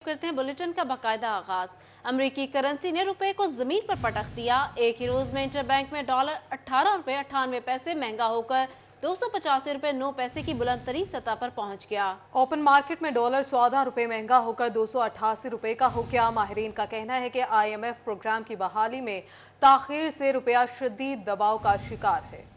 करते हैं बुलेटिन का बाकायदा आगाज। अमरीकी करेंसी ने रुपए को जमीन पर पटक दिया। एक ही रोज में इंटरबैंक में डॉलर 18 रुपए 98 पैसे महंगा होकर 285 रुपए 9 पैसे की बुलंद तरीन सतह पर पहुंच गया। ओपन मार्केट में डॉलर 14 रुपए महंगा होकर 288 रुपए का हो गया। माहिरीन का कहना है कि IMF प्रोग्राम की बहाली में ताखीर से रुपया शदीद दबाव का शिकार है।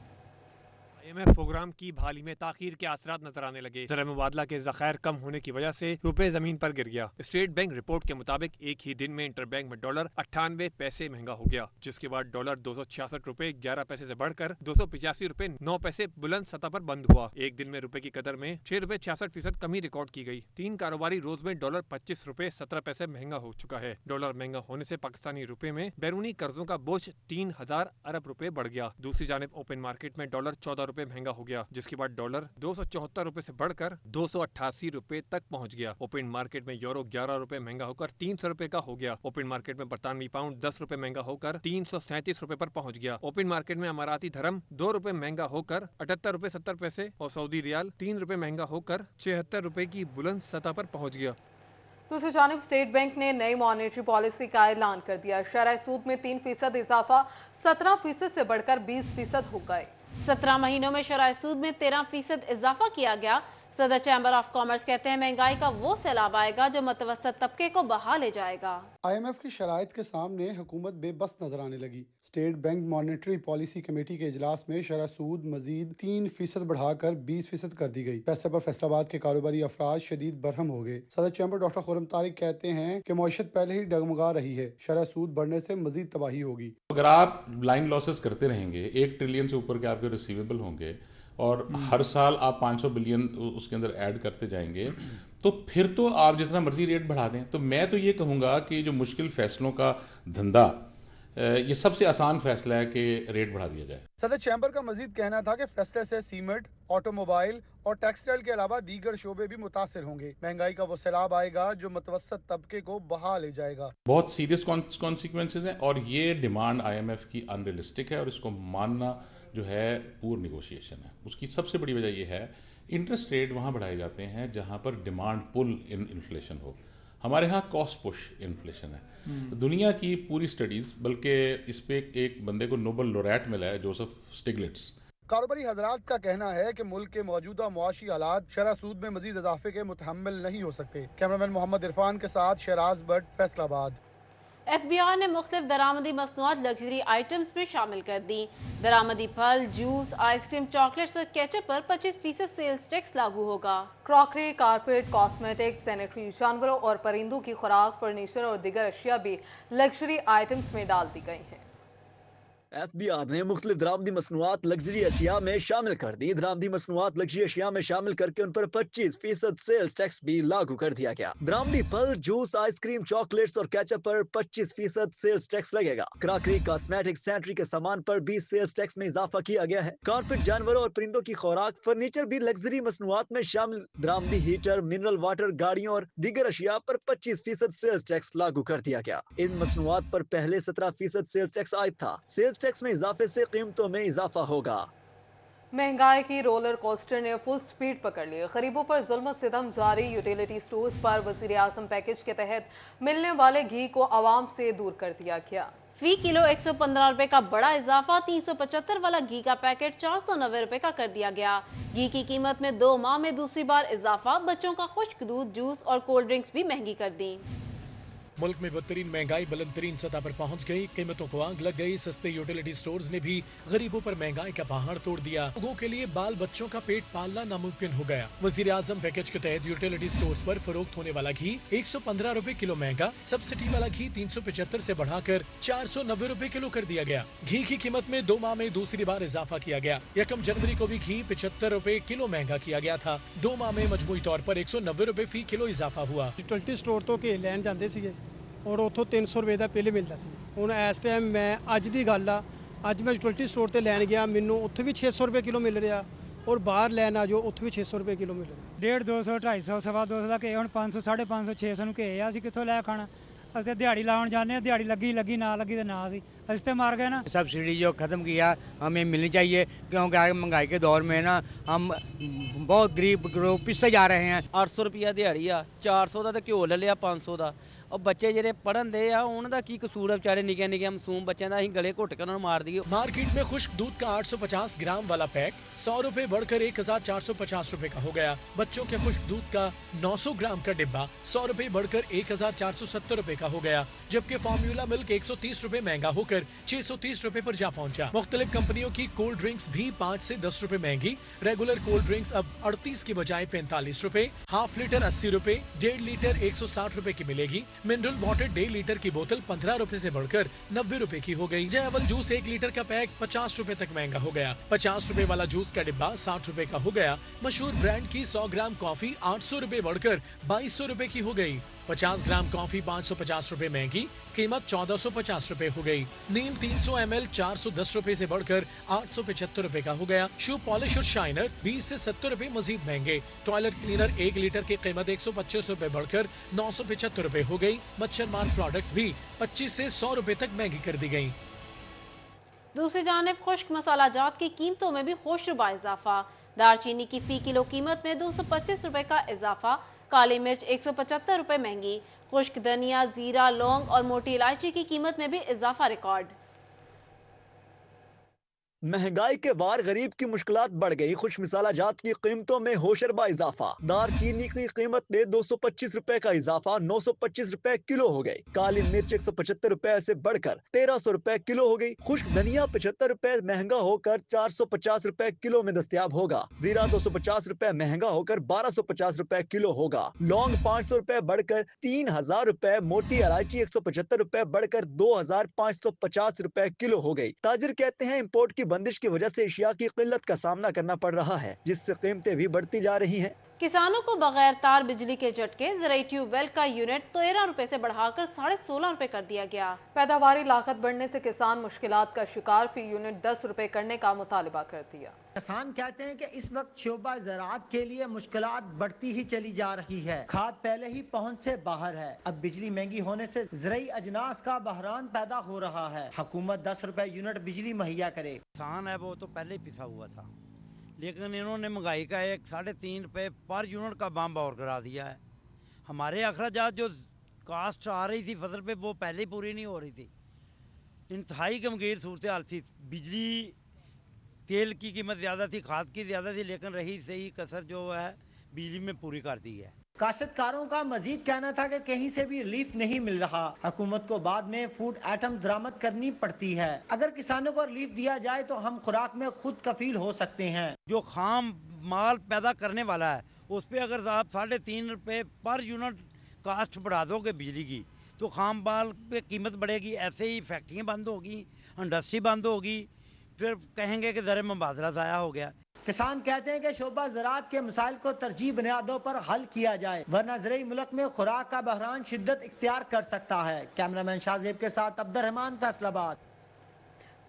IMF प्रोग्राम की बहाली में ताखीर के असरात नजर आने लगे। ज़र मुबादला के ज़खायर कम होने की वजह से रुपए जमीन पर गिर गया। स्टेट बैंक रिपोर्ट के मुताबिक एक ही दिन में इंटरबैंक में डॉलर 98 पैसे महंगा हो गया, जिसके बाद डॉलर 266 रुपए 11 पैसे से बढ़कर 285 रुपए 9 पैसे बुलंद सतह पर बंद हुआ। एक दिन में रुपए की कदर में 6 रुपए 66% कमी रिकॉर्ड की गई। 3 कारोबारी रोज में डॉलर 25 रुपए 17 पैसे महंगा हो चुका है। डॉलर महंगा होने से पाकिस्तानी रुपए में बैरूनी कर्जों का बोझ 3000 अरब रुपए बढ़ गया। दूसरी जानिब ओपन मार्केट में डॉलर 14 रुपए महंगा हो गया, जिसके बाद डॉलर 274 रुपए से बढ़कर 288 रुपए तक पहुंच गया। ओपन मार्केट में यूरो 11 रुपए महंगा होकर 300 रुपए का हो गया। ओपन मार्केट में बरतानवी पाउंड 10 रुपए महंगा होकर 337 रुपए पर पहुंच गया। ओपन मार्केट में अमाराती धर्म 2 रुपए महंगा होकर 78 रुपए 70 पैसे और सऊदी रियाल 3 रुपए महंगा होकर 76 रुपए की बुलंद सतह पर पहुंच गया। दूसरी जानिब स्टेट बैंक ने नई मॉनेटरी पॉलिसी का ऐलान कर दिया। शरह सूद में 3% इजाफा 17% से बढ़कर 20% हो गए। 17 महीनों में शरह सूद में 13% इजाफा किया गया। सदर चैम्बर ऑफ कॉमर्स कहते हैं महंगाई का वो सैलाब आएगा जो मुतवस्सित तबके को बहा ले जाएगा। IMF की शराइत के सामने हुकूमत बेबस नजर आने लगी। State bank monetary policy committee के इजलास में शरह सूद मजीद 3% बढ़ाकर 20% कर दी गई। पैसे पर फैसलाबाद के कारोबारी अफराज शदीद बरहम हो गए। सदर चैम्बर डॉक्टर खुर्रम तारिक कहते हैं कि मईशत पहले ही डगमगा रही है, शरह सूद बढ़ने से मजीद तबाही होगी। अगर आप लाइन लॉसेस करते रहेंगे, 1 ट्रिलियन से ऊपर के आपके रिसीवेबल होंगे और हर साल आप 500 बिलियन उसके अंदर ऐड करते जाएंगे, तो फिर तो आप जितना मर्जी रेट बढ़ा दें। तो मैं तो ये कहूँगा कि जो मुश्किल फैसलों का धंधा, ये सबसे आसान फैसला है कि रेट बढ़ा दिया जाए। सदर चैम्बर का मजीद कहना था कि फैसले से सीमेंट, ऑटोमोबाइल और टेक्सटाइल के अलावा दीगर शोबे भी मुतासिर होंगे। महंगाई का वो सैलाब आएगा जो मुतवस्सित तबके को बहा ले जाएगा। बहुत सीरियस कॉन्सिक्वेंसेज हैं और ये डिमांड IMF की अनरियलिस्टिक है और इसको मानना जो है पूर निगोशिएशन है। उसकी सबसे बड़ी वजह यह है इंटरेस्ट रेट वहाँ बढ़ाए जाते हैं जहाँ पर डिमांड पुल इन्फ्लेशन हो। हमारे यहाँ कॉस्ट पुश इन्फ्लेशन है। दुनिया की पूरी स्टडीज, बल्कि इस पे एक बंदे को नोबेल लोरेट मिला है, जोसेफ स्टिग्लिट्स। कारोबारी हजरात का कहना है कि मुल्क के मौजूदा मुआशी हालात शरह सूद में मजीद इजाफे के मुतहम्मिल नहीं हो सकते। कैमरामैन मोहम्मद इरफान के साथ शहराज भट्ट, फैसलाबाद। FBI ने मुख्तलिफ दरामदी मसनूआत लग्जरी आइटम्स में शामिल कर दी। दरामदी फल, जूस, आइसक्रीम, चॉकलेट्स और केचप पर 25% सेल्स टैक्स लागू होगा। क्रॉकरी, कारपेट, कॉस्मेटिक्स, सैनिटरी, जानवरों और परिंदों की खुराक, फर्नीचर और दीगर अशिया भी लग्जरी आइटम्स में डाल दी गई हैं। FBI ने मुख्तलिफ दरामदी मसनूआत लग्जरी अशिया में शामिल कर दी। दरामदी मसनूआत लग्जरी अशिया में शामिल करके उन पर 25% सेल्स टैक्स भी लागू कर दिया गया। दरामदी फल, जूस, आइसक्रीम, चॉकलेट्स और केचप पर 25% सेल्स टैक्स लगेगा। क्रॉकरी, कॉस्मेटिक, सैनिटरी के सामान पर 20 सेल्स टैक्स में इजाफा किया गया है। कारपेट, जानवरों और परिंदों की खुराक, फर्नीचर भी लग्जरी मसनूआत में शामिल। दरामदी हीटर, मिनरल वाटर, गाड़ियों और दीगर अशिया पर 25% सेल्स टैक्स लागू कर दिया गया। इन मसनूआत पर पहले 17% सेल्स टैक्स आयद था। सेल्स टैक्स में इजाफे से कीमतों में इजाफा होगा। महंगाई की रोलर कोस्टर ने फुल स्पीड पकड़ ली। गरीबों पर जुल्म सितम जारी। यूटिलिटी स्टोर्स पर वजीर आजम पैकेज के तहत मिलने वाले घी को आवाम से दूर कर दिया गया। फी किलो 115 रुपए का बड़ा इजाफा। 375 वाला घी का पैकेट 490 रुपए का कर दिया गया। घी की कीमत में 2 माह में दूसरी बार इजाफा। बच्चों का खुश्क दूध, जूस और कोल्ड ड्रिंक्स भी महंगी कर दी। मुल्क में बदतरीन महंगाई बुलंद तरीन सतह पर पहुंच गई। कीमतों को आग लग गई। सस्ते यूटिलिटी स्टोर्स ने भी गरीबों पर महंगाई का पहाड़ तोड़ दिया। लोगों के लिए बाल बच्चों का पेट पालना नामुमकिन हो गया। वजीर आजम पैकेज के तहत यूटिलिटी स्टोर्स पर फरोख्त होने वाला घी 115 रुपए किलो महंगा। सब्सिडी वाला घी 375 से बढ़ाकर 490 रुपए किलो कर दिया गया। घी की कीमत में 2 माह में दूसरी बार इजाफा किया गया। 1 जनवरी को भी घी 75 रुपए किलो महंगा किया गया था। 2 माह में मजमूई तौर पर 190 रुपए फी किलो इजाफा हुआ। यूटिलिटी स्टोर तो घी लैन जाते थे और उतों 300 रुपए का बिल मिलता सी। हुण इस टाइम मैं अज की गल आ, अज मैं यूटिलिटी स्टोर से लैन गया, मैनू उत्थे भी 600 रुपए किलो मिल रहा और बाहर लैन आ जाओ उत्थे भी 600 रुपए किलो मिल रहा। 150, 250, 250, 250 का घे, हुण 500, 550, 600 ਨੂੰ ਘੇ ਆ, ਅਸੀਂ ਕਿੱਥੋਂ ਲੈ ਖਾਣਾ। ਅਸੀਂ ਦਿਹਾੜੀ ਲਾਉਣ ਜਾਂਦੇ ਹਾਂ, ਦਿਹਾੜੀ ਲੱਗੀ ਨਾ ਲੱਗੀ ਤੇ ना सी ਅਸੀਂ ਤੇ मार गए ना। सब्सिडी जो ख़त्म किया हमें मिलनी चाहिए, क्योंकि आगे महंगाई के दौर में ना हम बहुत गरीब लोग पिसते जा रहे हैं। 800 रुपया दिहाड़ी आ, 400 ਦਾ ਤੇ ਘਿਓ ਲੈ ਲਿਆ 500 ਦਾ। ਉਹ ਬੱਚੇ ਜਿਹੜੇ ਪੜਨ ਦੇ ਆ ਉਹਨਾਂ ਦਾ ਕੀ ਕਸੂਰ ਹੈ, ਵਿਚਾਰੇ ਨਿੱਕੇ ਨਿੱਕੇ ਮਾਸੂਮ ਬੱਚਿਆਂ ਦਾ, ਅਸੀਂ ਗਲੇ ਘੁੱਟ ਕੇ ਉਹਨਾਂ ਨੂੰ ਮਾਰ ਦਈਏ। मार्केट में खुश्क दूध का 850 ग्राम वाला पैक 100 रुपए बढ़कर 1450 रुपए का हो गया। बच्चों के खुश्क दूध का 900 ग्राम का डिब्बा 100 रुपए बढ़कर 1470 रुपए का हो गया, जबकि फॉर्मूला मिल्क 130 रुपए महंगा होकर 630 रुपए पर जा पहुंचा। मुख्तलिफ कंपनियों की कोल्ड ड्रिंक्स भी 5 से 10 रुपए महंगी। रेगुलर कोल्ड ड्रिंक्स अब 38 की बजाय 45 रुपए, हाफ लीटर 80 रुपए, 1.5 लीटर 160 रुपए की मिलेगी। मिनरल वाटर 1.5 लीटर की बोतल 15 रुपए से बढ़कर 90 रुपए की हो गई। जयवल जूस 1 लीटर का पैक 50 रुपए तक महंगा हो गया। 50 रुपए वाला जूस का डिब्बा 60 रुपए का हो गया। मशहूर ब्रांड की 100 ग्राम कॉफी 800 रुपए बढ़कर 2200 रुपए की हो गई। 50 ग्राम कॉफी 550 रुपए महंगी, कीमत 1450 रुपए हो गई। नीम 300 ml 410 रुपए से बढ़कर 875 रुपए का हो गया। शू पॉलिश और शाइनर 20 से 70 रुपए मजीद महंगे। टॉयलेट क्लीनर 1 लीटर की कीमत 125 रुपए बढ़कर 975 रुपए हो गई। मच्छर मार प्रोडक्ट्स भी 25 से 100 रुपए तक महंगी कर दी गई। दूसरी जानिब खुश्क मसाला जात की कीमतों में भी होशरुबा इजाफा। दालचीनी की फी किलो कीमत में 225 रुपए का इजाफा। काली मिर्च 175 रुपए महंगी। खुश्क धनिया, जीरा, लौंग और मोटी इलायची की कीमत में भी इजाफा रिकॉर्ड। महंगाई के वार गरीब की मुश्किलात बढ़ गई। खुश मिसाला जात की कीमतों में होशरबा इजाफा। दालचीनी की कीमत में 225 रुपए का इजाफा 925 रुपए किलो हो गई। काली मिर्च 175 रुपए से बढ़कर 1300 रुपए किलो हो गई। खुश्क धनिया 75 रुपए महंगा होकर 450 रुपए किलो में दस्तयाब होगा। जीरा 250 रुपए महंगा होकर 1250 रुपए किलो होगा। लौंग 500 रुपए बढ़कर 3000 रुपए, मोटी इलायची 175 रुपए बढ़कर 2550 रुपए किलो हो गई। ताजिर कहते हैं इम्पोर्ट की बंदिश की वजह से एशिया की किल्लत का सामना करना पड़ रहा है, जिससे कीमतें भी बढ़ती जा रही हैं। किसानों को बगैर तार बिजली के झटके। ज़राई ट्यूबवेल का यूनिट 13 रुपए से बढ़ाकर 16.5 रुपए कर दिया गया। पैदावारी लागत बढ़ने से किसान मुश्किलात का शिकार, फी यूनिट 10 रुपए करने का मुतालबा कर दिया। किसान कहते हैं कि इस वक्त शोबा ज़राअत के लिए मुश्किलात बढ़ती ही चली जा रही है। खाद पहले ही पहुंच से बाहर है, अब बिजली महंगी होने से ज़राई अजनास का बहरान पैदा हो रहा है। हुकूमत 10 रुपए यूनिट बिजली मुहैया करे। किसान है वो तो पहले ही पिसा हुआ था, लेकिन इन्होंने महंगाई का 3.5 रुपए पर यूनिट का बम और करा दिया है। हमारे अखराजात जो कास्ट आ रही थी फसल पे वो पहले ही पूरी नहीं हो रही थी। इंतहाई गमगीर सूरत हाल थी। बिजली, तेल की कीमत ज़्यादा थी, खाद की ज़्यादा थी, लेकिन रही सही कसर जो है बिजली में पूरी कर दी है। काश्तकारों का मजीद कहना था कि कहीं से भी रिलीफ नहीं मिल रहा। हुकूमत को बाद में फूड आइटम दरामद करनी पड़ती है। अगर किसानों को रिलीफ दिया जाए तो हम खुराक में खुद कफील हो सकते हैं। जो खाम माल पैदा करने वाला है उस पर अगर आप 3.5 रुपए पर यूनिट कास्ट बढ़ा दोगे बिजली की, तो खाम माल पे कीमत बढ़ेगी। ऐसे ही फैक्ट्रियाँ बंद होगी, इंडस्ट्री बंद होगी, फिर कहेंगे कि ज़र मुबादला ज़ाया हो गया। किसान कहते हैं कि शोबा ज़राअत के मसाइल को तरजीह बुनियादों पर हल किया जाए, वरना ज़राई मुल्क में खुराक का बहरान शिद्दत इख्तियार कर सकता है। कैमरामैन शाहजेब के साथ अब्दुर्रहमान, फैसलाबाद।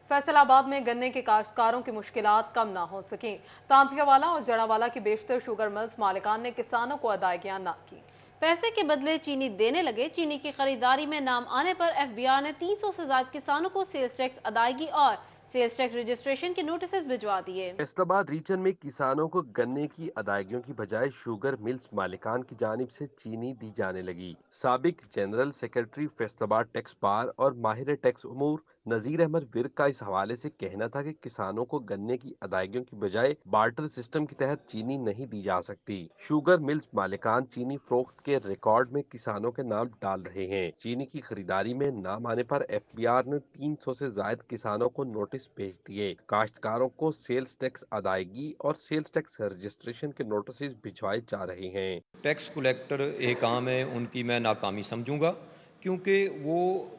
फैसलाबाद में गन्ने के काश्तकारों की मुश्किलात कम ना हो सकी। तांपियावाला और जड़ावाला की बेशतर शुगर मिल्स मालिकान ने किसानों को अदायगियां ना की। पैसे के बदले चीनी देने लगे। चीनी की खरीदारी में नाम आने पर एफबीआर ने 300 से ज्यादा किसानों को सेल्स टैक्स अदायगी और सेल्स टैक्स रजिस्ट्रेशन के नोटिस भिजवा दिए। फैसलाबाद रीजन में किसानों को गन्ने की अदायगियों की बजाय शुगर मिल्स मालिकान की जानिब से चीनी दी जाने लगी। साबिक general secretary Faisalabad tax bar और माहिर टैक्स उमूर नजीर अहमद विर्क का इस हवाले से कहना था कि किसानों को गन्ने की अदायगियों की बजाय बार्टर सिस्टम के तहत चीनी नहीं दी जा सकती। शुगर मिल्स मालिकान चीनी फरोख्त के रिकॉर्ड में किसानों के नाम डाल रहे हैं। चीनी की खरीदारी में नाम आने पर एफबीआर ने 300 से ज्यादा किसानों को नोटिस भेज दिए। काश्तकारों को सेल्स टैक्स अदायगी और सेल्स टैक्स रजिस्ट्रेशन के नोटिस भिजवाए जा रहे हैं। टैक्स कलेक्टर एक आम है, उनकी मैं नाकामी समझूंगा, क्योंकि वो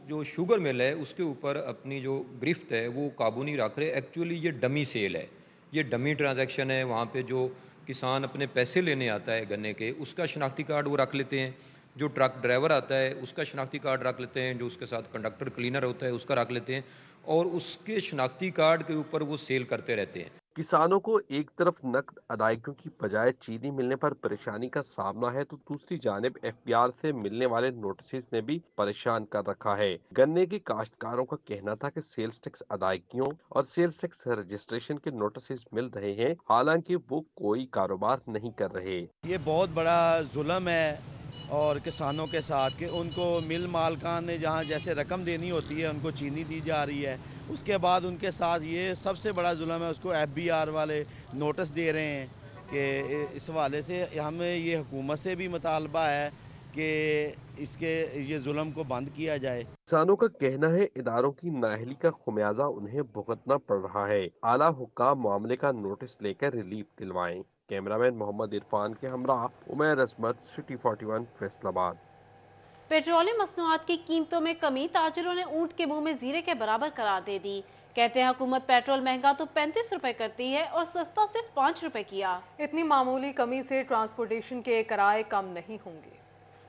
जो शुगर मिल है उसके ऊपर अपनी जो गिरफ्त है वो काबू नहीं रख रहे। एक्चुअली ये डमी सेल है, ये डमी ट्रांजैक्शन है। वहाँ पे जो किसान अपने पैसे लेने आता है गन्ने के, उसका शनाख्ती कार्ड वो रख लेते हैं। जो ट्रक ड्राइवर आता है उसका शनाख्ती कार्ड रख लेते हैं। जो उसके साथ कंडक्टर क्लीनर होता है उसका रख लेते हैं, और उसके शनाख्ती कार्ड के ऊपर वो सेल करते रहते हैं। किसानों को एक तरफ नकद अदायगियों की बजाय चीनी मिलने पर परेशानी का सामना है तो दूसरी जानिब एफपीआर से मिलने वाले नोटिस ने भी परेशान कर रखा है। गन्ने के काश्तकारों का कहना था कि सेल्स टैक्स अदायगियों और सेल्स टैक्स रजिस्ट्रेशन के नोटिस मिल रहे हैं, हालांकि वो कोई कारोबार नहीं कर रहे। ये बहुत बड़ा जुल्म है और किसानों के साथ कि उनको मिल मालकान ने जहाँ जैसे रकम देनी होती है उनको चीनी दी जा रही है, उसके बाद उनके साथ ये सबसे बड़ा जुल्म है, उसको एफबीआर वाले नोटिस दे रहे हैं कि इस हवाले से हमें ये हुकूमत से भी मुतालबा है कि इसके ये जुल्म को बंद किया जाए। किसानों का कहना है इदारों की नाअहली का खुमियाजा उन्हें भुगतना पड़ रहा है। आला हुक्काम मामले का नोटिस लेकर रिलीफ दिलवाएं। कैमरामैन मोहम्मद इरफान के हमरा उमैर अजमत, सिटी 41 फैसलाबाद। पेट्रोलियम मसनूआत की कीमतों में कमी ताजिरों ने ऊंट के मुंह में जीरे के बराबर करार दे दी। कहते हैं हुकूमत पेट्रोल महंगा तो 35 रुपए करती है और सस्ता सिर्फ 5 रुपए किया। इतनी मामूली कमी से ट्रांसपोर्टेशन के किराए कम नहीं होंगे।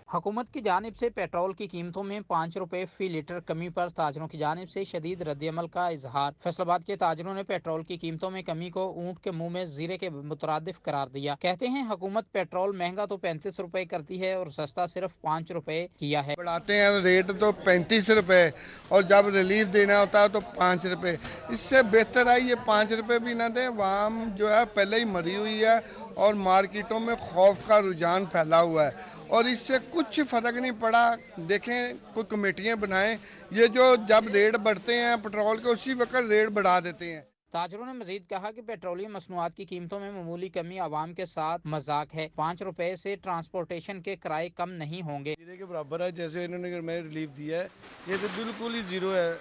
हुकूमत की जानिब से पेट्रोल की कीमतों में 5 रुपए फी लीटर कमी पर ताजरों की जानिब से शदीद रद्दअमल का इजहार। फैसलाबाद के ताजरों ने पेट्रोल की कीमतों में कमी को ऊंट के मुंह में जीरे के मुतरादिफ करार दिया। कहते हैं हुकूमत पेट्रोल महंगा तो 35 रुपए करती है और सस्ता सिर्फ 5 रुपए किया है। बढ़ाते हैं रेट तो 35 रुपए और जब रिलीफ देना होता है तो 5 रुपए। इससे बेहतर है ये 5 रुपए भी ना दें। वाम जो है पहले ही मरी हुई है और मार्केटों में खौफ का रुझान फैला हुआ है और इससे कुछ फर्क नहीं पड़ा। देखें कोई कमेटियां बनाएं, ये जो जब रेट बढ़ते हैं पेट्रोल के उसी वक्त रेट बढ़ा देते हैं। ताजरों ने मजीद कहा कि पेट्रोलियम मसनूआत की कीमतों में मामूली कमी आवाम के साथ मजाक है। 5 रुपए से ट्रांसपोर्टेशन के किराए कम नहीं होंगे। जीरे के बराबर है जैसे इन्होंने हमें रिलीफ दिया है, ये तो बिल्कुल ही जीरो है।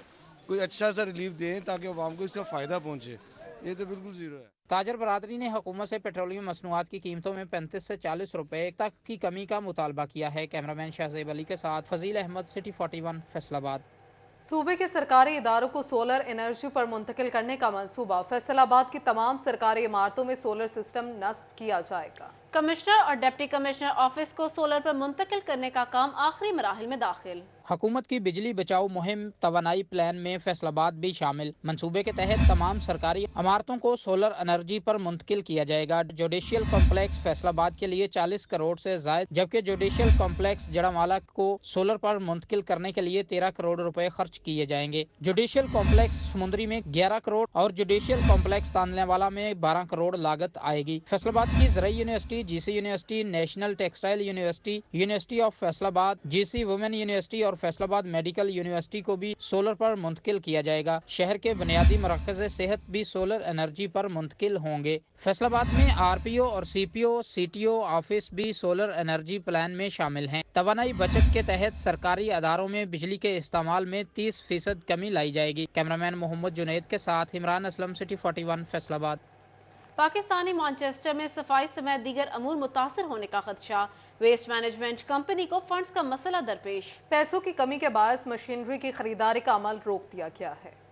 कोई अच्छा सा रिलीफ दें ताकि आवाम को इसका फायदा पहुंचे, ये तो बिल्कुल जीरो है। ताजर बरादरी ने हुकूमत से पेट्रोलियम मसनूआत की कीमतों में 35 से 40 रुपए तक की कमी का मुतालबा किया है। कैमरामैन शाहजेब अली के साथ फजील अहमद, सिटी 41 फैसलाबाद। सूबे के सरकारी इदारों को सोलर एनर्जी पर मुंतकिल करने का मंसूबा। फैसलाबाद की तमाम सरकारी इमारतों में सोलर सिस्टम नस्ब किया जाएगा। कमिश्नर और डिप्टी कमिश्नर ऑफिस को सोलर पर मुंतकिल करने का काम आखिरी मराहिल में दाखिल। हुकूमत की बिजली बचाओ मुहिम तवानाई प्लान में फैसलाबाद भी शामिल। मंसूबे के तहत तमाम सरकारी इमारतों को सोलर एनर्जी पर मुंतकिल किया जाएगा। जुडिशियल कॉम्प्लेक्स फैसलाबाद के लिए 40 करोड़ से जायद, जबकि जुडिशियल कॉम्प्लेक्स जड़ामाला को सोलर पर मुंतकिल करने के लिए 13 करोड़ रुपए खर्च किए जाएंगे। जुडिशियल कॉम्प्लेक्स समुंदरी में 11 करोड़ और जुडिशियल कॉम्प्लेक्स तानलेवाला में 12 करोड़ लागत आएगी। फैसलाबाद की ज़रई university, GC university, national textile university, university of Faisalabad, GC women university और फैसलाबाद मेडिकल यूनिवर्सिटी को भी सोलर पर मुंतकिल किया जाएगा। शहर के बुनियादी मरकज़ सेहत भी सोलर एनर्जी पर मुंतकिल होंगे। फैसलाबाद में आरपीओ और सीपीओ सीटीओ ऑफिस भी सोलर एनर्जी प्लान में शामिल हैं। तवानाई बचत के तहत सरकारी अदारों में बिजली के इस्तेमाल में 30% कमी लाई जाएगी। कैमरामैन मोहम्मद जुनैद के साथ इमरान असलम, सिटी 41 फैसलाबाद। पाकिस्तानी मैनचेस्टर में सफाई समेत दीगर अमूर मुतासर होने का खदशा। वेस्ट मैनेजमेंट कंपनी को फंड्स का मसला दरपेश। पैसों की कमी के बायस मशीनरी की खरीदारी का अमल रोक दिया गया है।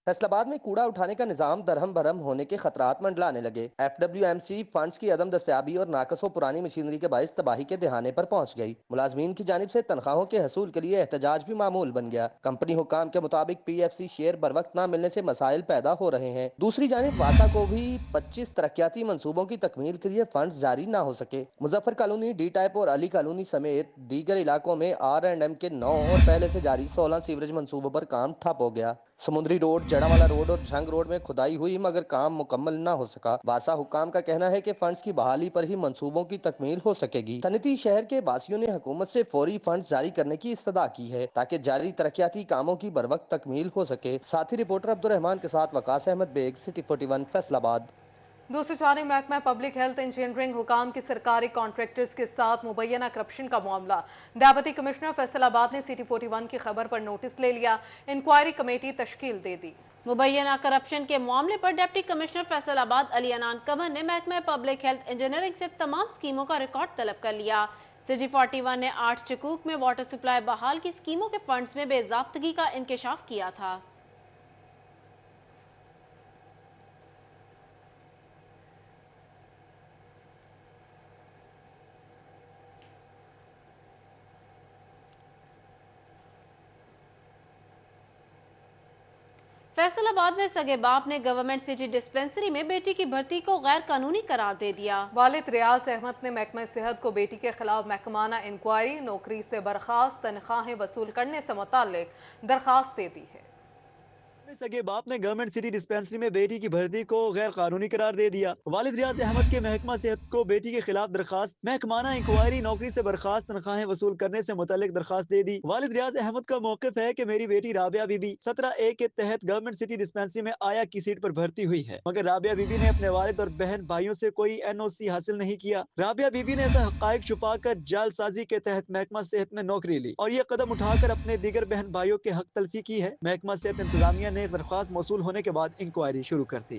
फैसलाबाद में कूड़ा उठाने का निजाम दरहम भरम होने के खतरात मंडलाने लगे। FWMC फंड्स की अदम दस्तयाबी और नाकसों पुरानी मशीनरी के बायस तबाही के दहाने पर पहुंच गई। मुलाजमीन की जानिब से तनख्वाहों के हसूल के लिए एहतजाज भी मामूल बन गया। कंपनी हुकाम के मुताबिक PFC शेयर बर वक्त न मिलने से मसाइल पैदा हो रहे हैं। दूसरी जानिब वासा को भी 25 तरक्याती मंसूबों की तकमील के लिए फंड्स जारी न हो सके। मुजफ्फर कॉलोनी, D टाइप और अली कॉलोनी समेत दीगर इलाकों में R&M के 9 और पहले से जारी 16 सीवरेज मंसूबों पर काम ठप हो गया। समुद्री रोड, जड़ावाला रोड और झंग रोड में खुदाई हुई मगर काम मुकम्मल न हो सका। वासा हुकाम का कहना है कि फंड्स की बहाली पर ही मंसूबों की तकमील हो सकेगी। सनती शहर के वासियों ने हुकूमत से फौरी फंड्स जारी करने की इस्तदा की है ताकि जारी तरक्याती कामों की बर वक्त तकमील हो सके। साथी रिपोर्टर अब्दुर्रहमान के साथ वकास अहमद बेग, सिटी 41 फैसलाबाद। दूसरी जानिब महकमा पब्लिक हेल्थ इंजीनियरिंग हुकाम के सरकारी कॉन्ट्रैक्टर्स के साथ मुबैना करप्शन का मामला। डेप्यूटी कमिश्नर फैसलाबाद ने सिटी 41 की खबर पर नोटिस ले लिया। इंक्वायरी कमेटी तश्कील दे दी। मुबैना करप्शन के मामले पर डिप्टी कमिश्नर फैसलाबाद अली अनान कमर ने महकमा पब्लिक हेल्थ इंजीनियरिंग से तमाम स्कीमों का रिकॉर्ड तलब कर लिया। सिटी 41 ने 8 चकूक में वाटर सप्लाई बहाल की स्कीमों के फंड्स में बेजाब्तगी का इंकशाफ किया था। फैसल आबाद में सगे बाप ने गवर्नमेंट सिटी डिस्पेंसरी में बेटी की भर्ती को गैर कानूनी करार दे दिया। वालिद रियाज अहमद ने महकमा सेहत को बेटी के खिलाफ महकमाना इंक्वायरी, नौकरी से बर्खास्त, तनख्वाहें वसूल करने से मुताल्लिक दरखास्त दे दी है। सगे बाप ने गवर्नमेंट सिटी डिस्पेंसरी में बेटी की भर्ती को गैर कानूनी करार दे दिया। वालिद रियाज अहमद के महकमा सेहत को बेटी के खिलाफ दरखास्त, महकमाना इंक्वायरी, नौकरी से बर्खास्त, तनख्वाहें वसूल करने से मुताल्लिक दरखास्त दे दी। वालिद रियाज अहमद का मौक़िफ़ है कि मेरी बेटी राबिया बीबी 17A के तहत गवर्नमेंट सिटी डिस्पेंसरी में आया की सीट पर भर्ती हुई है, मगर राबिया बीबी ने अपने वालिद और बहन भाइयों से कोई NOC हासिल नहीं किया। राबिया बीबी ने ऐसा हक़ाइक़ छुपाकर जालसाजी के तहत महकमा सेहत में नौकरी ली और ये कदम उठाकर अपने दीगर बहन भाइयों के हक तलफी की है। महकमा सेहत इंतजामिया ने दरख्वास्त मौसूल होने के बाद इंक्वायरी शुरू कर दी।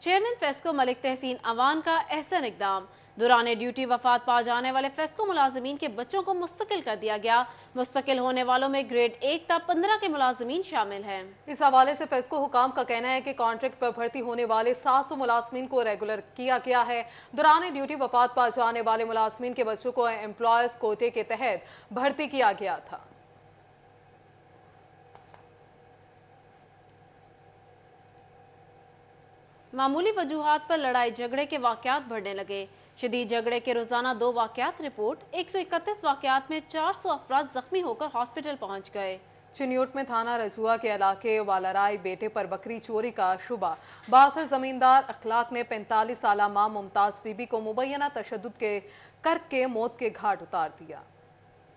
चेयरमैन फेस्को मलिक तहसीन अवान का एहसन इकदाम, दौरान ड्यूटी वफात पा जाने वाले फेस्को मुलाजमीन के बच्चों को मुस्तकिल कर दिया गया। मुस्तकिल होने वालों में ग्रेड 1 तक 15 के मुलाजमीन शामिल हैं। इस हवाले से फेस्को हुकाम का कहना है कि कॉन्ट्रैक्ट पर भर्ती होने वाले 700 मुलाजमीन को रेगुलर किया गया है। दौरान ड्यूटी वफात पा जाने वाले मुलाजमीन के बच्चों को एम्प्लॉयर्स कोटे के तहत भर्ती किया गया था। मामूली वजूहात पर लड़ाई झगड़े के वाकयात बढ़ने लगे। शदीद झगड़े के रोजाना 2 वाकयात रिपोर्ट, 131 वाकयात में 400 अफराद जख्मी होकर हॉस्पिटल पहुंच गए। चिन्यूट में थाना रजुआ के इलाके वालाराय बेटे पर बकरी चोरी का शुबा। बासर जमींदार अखलाक ने 45 साला मां मुमताज बीबी को मुबैना तशद्दुद के करके मौत के घाट उतार दिया।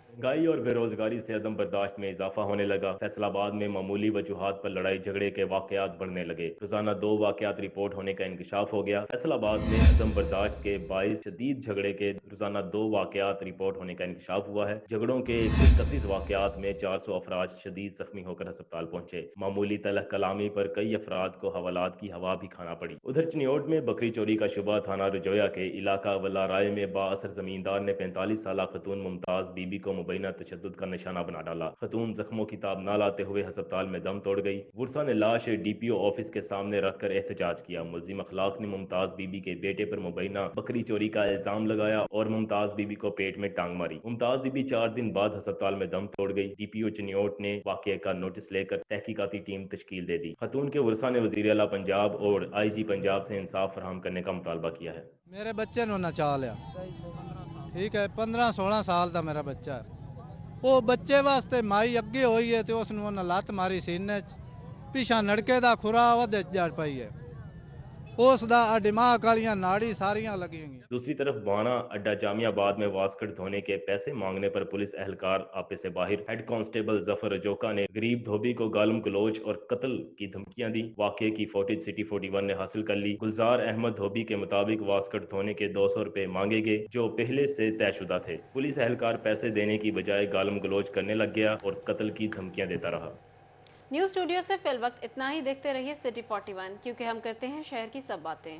महंगाई और बेरोजगारी से अदम बर्दाश्त में इजाफा होने लगा। फैसलाबाद में मामूली वजूहात पर लड़ाई झगड़े के वाकयात बढ़ने लगे। रोजाना 2 वाकयात रिपोर्ट होने का इंकशाफ हो गया। फैसलाबाद में अदम बर्दाश्त के बाइस शदीद झगड़े के रोजाना 2 वाकयात रिपोर्ट होने का इंकशाफ हुआ है। झगड़ों के 131 वाकयात में 400 अफराद शदीद जख्मी होकर अस्पताल पहुंचे। मामूली तलह कलामी पर कई अफराद को हवालात की हवा भी खाना पड़ी। उधर चिन्योट में बकरी चोरी का शुबा थाना रजोया के इलाका वल्लाराय में बाअसर जमींदार ने 45 साला खतून मुमताज बीबी को मुबैना तशद्दुद का निशाना बना डाला। खतून जख्मों की ताब ना लाते हुए अस्पताल में दम तोड़ गई। वुरसा ने लाश DPO ऑफिस के सामने रखकर एहतजाज किया। मुल्जिम अखलाक ने मुमताज बीबी के बेटे पर मुबैना बकरी चोरी का इल्जाम लगाया और मुमताज बीबी को पेट में टांग मारी। मुमताज बीबी 4 दिन बाद अस्पताल में दम तोड़ गई। DPO चिन्योट ने वाकये का नोटिस लेकर तहकीकाती टीम तश्कील दे दी। खतून के वुरसा ने वजीर आला पंजाब और IG पंजाब से इंसाफ फराहम करने का मुतालबा किया है। मेरे बच्चे ने नचा लिया, ठीक है, 15-16 साल का मेरा बच्चा है। वो बच्चे वास्ते माई अगे हुई है तो उसने लत मारी सीने पिछा नड़के का खुरा वध जा पाई है। उसका दिमाग वालियां नाड़ी सारियां लगी हुई। दूसरी तरफ बाना अड्डा जामियाबाद में वास्कट धोने के पैसे मांगने पर पुलिस एहलकार आपे से बाहर। हेड कांस्टेबल जफर रजोका ने गरीब धोबी को गालम गलोच और कत्ल की धमकियां दी। वाकये की फुटेज सिटी 41 ने हासिल कर ली। गुलजार अहमद धोबी के मुताबिक वास्कट धोने के 200 रुपए मांगे गए जो पहले से तयशुदा थे। पुलिस एहलकार पैसे देने की बजाय गालम गलोच करने लग गया और कत्ल की धमकियां देता रहा। न्यूज़ स्टूडियो से फिल वक्त इतना ही। देखते रहिए सिटी 41, क्योंकि हम करते हैं शहर की सब बातें।